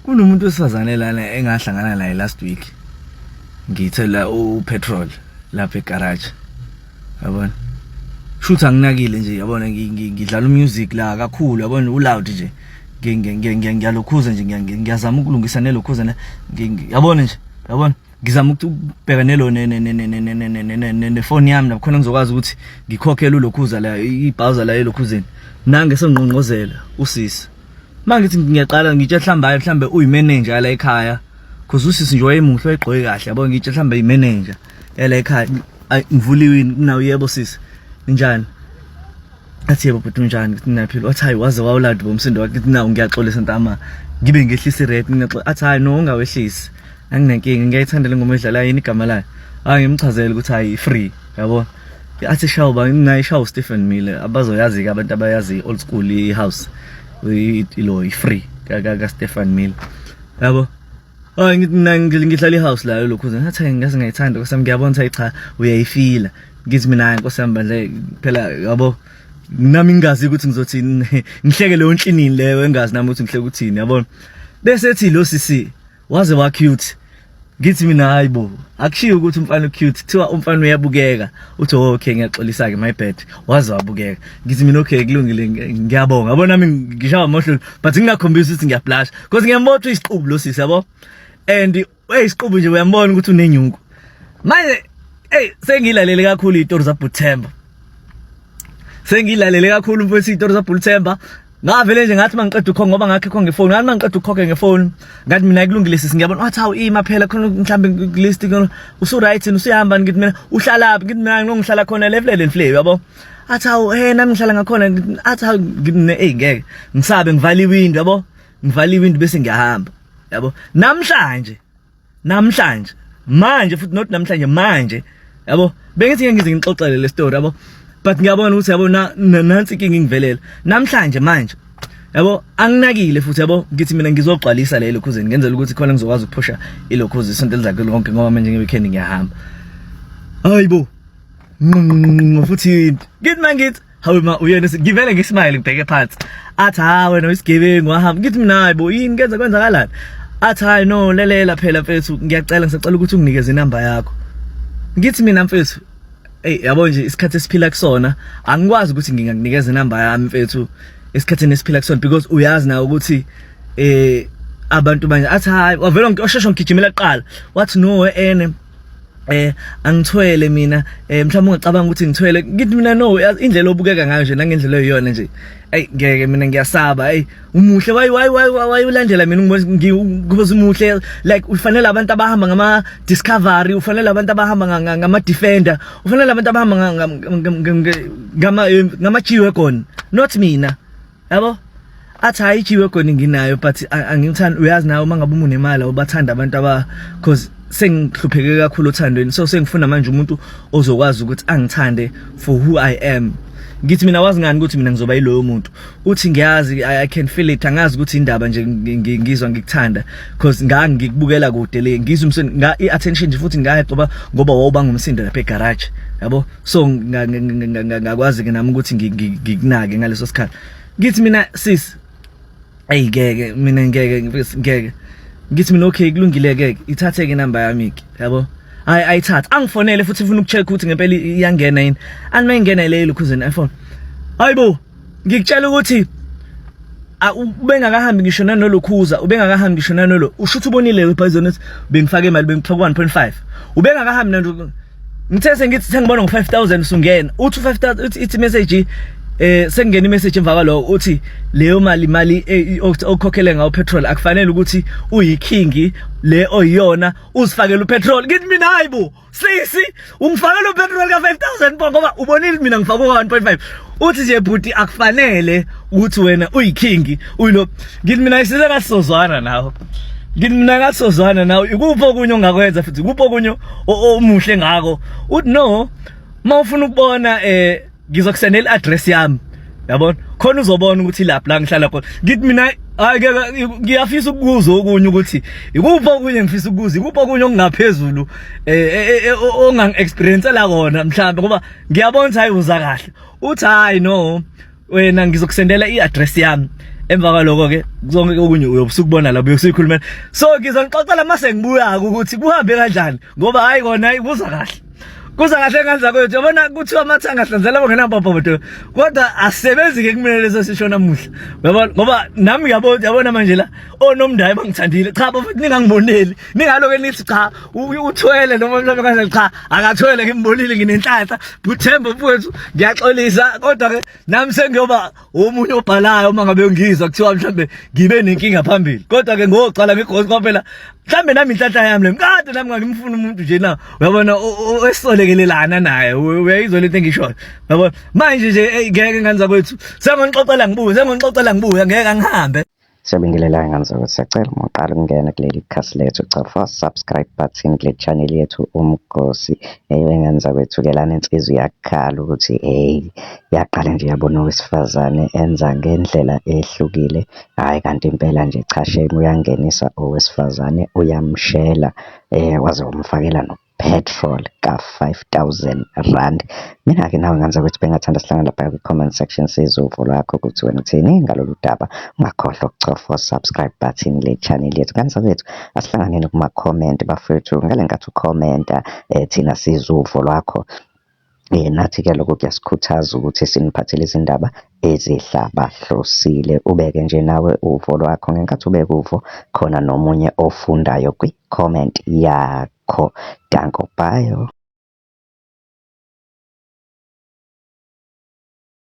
kunomuntu wesifazane lana engahlangana naye last week ngithola upetrol lapha egarage yabona shoot anginakile nje yabona ngidlala umusic la kakhulu yabona uloud nje ngiyalokhuza nje ngiyazama ukulungisa nelokhuza yabona nje yabona ngizama ukubheka nelo ne phone yami nakhona ngizokwazi ukuthi ngikhokhele ulokhuza la ibhawuza la elokhuzeni nange sengqonqozela usisi mangithi ngiyaqala ngitshe mhlambe uyimanager la ekhaya cause usisi nje wayemuhle egqoke kahle yabona ngitshe mhlambe imanager la ekhaya ngivuliwe nawo yebo sisi njani athi yebo bhuti njani nginaphila wathi hayi waze wawuladi bomsindo wakhe nawo ngiyaxolisa ntama ngibe ngehlisa irate ngixoxa athi hayi no ungawehlisi anginenkinga ngiyayithandela ngoma edlala yini igama layo ngimchazela ukuthi hayi free yabo athi shawuba ngingayishawu Stephen Miller abazoyazi ke abantu abayazi old school ihouse ilo free ka Stephen Miller yabo ngihlala ihouse la lokho ngathi ngase ngayithanda kwasami ngiyabona ukuthi cha uyayifila ngithi mina nkosami bandle phela yabo nami ngingazi ukuthi ngizothini ngihleke leyo nhlini leyo engazi nami ukuthi ngihleke ukuthini yabona bese ethi lo sisi waze wa cute ngithi mina hayibo akushiyo ukuthi umfana cute kuthiwa umfana uyabukeka uthi okay ngiyaxolisa ke my bad waze wabukeka ngithi mina okay kulungile ngiyabonga yabona nami ngishawa amahlo but ngingakhombisa ukuthi ngiyablush because ngiyambotha isiqubu lo sisi yabo and isiqubu nje uyambona ukuthi unenyungu manje sengilalele kakhulu izitori zaButhemba sengilalele kakhulu mfowethu izitori zaButhemba ngavele nje ngathi mangiqeda ukhokha ngoba ngakho ngefoni ngathi mangiqeda ukhokha ngefoni ngathi mina kulungile sisi ngiyabona wathi hawu ima phela khona mhlambe list usu right usuyahamba ngithi mina uhlala lapha ngithi mina ngihlala khona level flavor yabo athi hawu nami ngihlala ngakhona athi hawu ngeke ngisabe ngivala iwindow yabo ngivala iwindow bese ngiyahamba yabo namhlanje manje futhi not namhlanje manje yabo bengithi ngize ngixoxele le story yabo but ngiyabona ukuthi yabo nansi inkinga ingivelela namhlanje manje yabo anginakile futhi yabo ngithi mina ngizogcwalisa le lokhuzeni ngenzela ukuthi khona ngizokwazi ukuphusha ilokhuzi isonto elizakhe lonke ngoba manje ngeweekend ngiyahamba hayibo futhi ngithi mangithi hawu uyena ngivele ngismile ngibheke phansi athi ha wena uyisigebengu wahamba ngithi mina hayibo yini kwenzakalani athi hayi no lelela phela mfethu ngiyacela ngisacela ukuthi unginikeze inamba yakho ngithi mina mfethu yabo nje isikhathi esiphila kusona angikwazi ukuthi ngingakunikeza inamba yami mfethu esikhathini esiphila kusona because uyazi nawe ukuthi abantu manje athi hayi wavela ngisheshe ngigijimela kuqala wathi no angithwele mina mhlawumbe ungacabanga ukuthi ngithwele ngithi mina no indlela obukeka ngayo nje nangendlela eyiyona nje ngeke mina ngiyasaba umuhle wayi ulandela mina ngikubuza umuhle like ufanele abantu abahamba ngama discovery ufanele abantu abahamba ngama defender ufanele abantu abahamba ngama G-Wagon not mina yabo athi hayi G-Wagon nginayo but angithanda uyazi nawe mangabe unemali ubathanda abantu cause sengihlupheke kakhulu uthandweni so sengifuna manje umuntu ozokwazi ukuthi angithande for who I am ngithi mina wazi ngani ukuthi mina ngizoba yiloyo muntu uthi ngiyazi I can feel it angazi ukuthi indaba nje ngizwa ngikuthanda cause ngikubukela kude le ngizwe umsindo i-attention nje futhi ngoba wawubanga umsindo lapha egarage yabo so ngakwazi ke nami ukuthi ngikunake ngaleso sikhathi ngithi mina sis ngeke mina ngeke ngithi mina okay kulungile ke ithathe ke inamba yami yabo ayithatha angifonele futhi ufuna ukucheck ukuthi ngempela iyangena yini animayingena le lokhuzeni iPhone hayibo ngikutshela ukuthi ubengakahambi ngisho nanolokhuza ubengakahambi ngisho nanolo ushuthi ubonile weBusiness bengifake imali bengifaka 1.5 ubengakahambi nanto ngithe sengithi sengibona ngo5000 usungena uthi 5000 ithi message sengena imessage emva kwalo uthi leyo mali okhokhele ngawo petrol akufanele ukuthi uyiking le oyiyona uzifakela upetrol ngithi mina hayibo sisi ungifakela upetrol ka5000 ngoba ubonile mina ngifaka 1.5 uthi nje bhuti akufanele ukuthi wena uyiking uyilo ngithi mina isize ngasozwana nawe ngithi mina ngasozwana nawe ikuphi okunye ongakwenza futhi ikuphi okunye omuhle ngako uthi no mawufuna ukubona ngizokusendela i-address yami yabona khona uzobona ukuthi lapha la ngihlala khona ngithi mina ngiyafisa ukuzwa okunye ukuthi ikuphi okunye ngifisa ukuzwa ikuphi okunye okungaphezulu ongangi-experience la kona mhlambe ngoba ngiyabona ukuthi hayi uza kahle uthi hayi no wena ngizokusendela i-address yami emva kwaloko ke zonke okunye uyobusukubona la uyosukhulumela so ngizonixoxela mase ngibuya ukuthi kuhambe kanjani ngoba hayi kona hayi kuza kahle kanza kwethu yabona kuthiwa amathanga ahlanzela bongenababhodo kodwa asebenzi ke kumina leso sisho namuhla yabona ngoba nami yabona manje la onomndayi bangithandile cha bafethu ningangiboneli ningaloke nithi cha uthwele noma mhlawumbe kanjani cha akathwele ngimbonile nginenhlanhla buthemba mfowethu ngiyaxolisa kodwa ke nami sengiyoba omunye obhalayo uma ngabe ngizwa kuthiwa mhlawumbe ngibe nenkinga phambili kodwa ke ngocala ngigoqophela mhlambe nami inhlanhla yami le kade nami ngangimfuna umuntu nje na uyabona esisolekelelana naye uyayizwa lento engishoyo yabona manje nje ngeke nganza kwethu sengonixoxela ngibuya ngeke ngihambe. Siyabingelela ngani ukuthi siyacela uma uqala ukungena kuleli khasi lethu ucofa subscribe button kule channel yethu Umkhosi engenza kwethu ke lana insizwa yakhala ukuthi hey yaqala nje yabona owesifazane enza ngendlela ehlukile hayi kanti impela nje cha shame uyangenisa owesifazane uyamshela waze umfakela no petrol ka 5,000 rand. Mina ke nawe nganza ukuthi bengathanda sihlangana lapha ku-comment section sizovo lwakho ukuthi wena uthini ngalolu daba. Ungakhohlwa ukucofa subscribe button le channel yethu kanza kwethu asihlanganeni kuma-comment bafethu ngale nkathi ukhomenta thina sizovo lwakho. Nathi ke lokho kuyasikhuthaza ukuthi siniphathele izindaba ezihlabahlosile ubeke nje nawe uvo lwakho ngenkathi ubeke uvo khona nomunye ofundayo kwi-comment yakho. Danko, bye.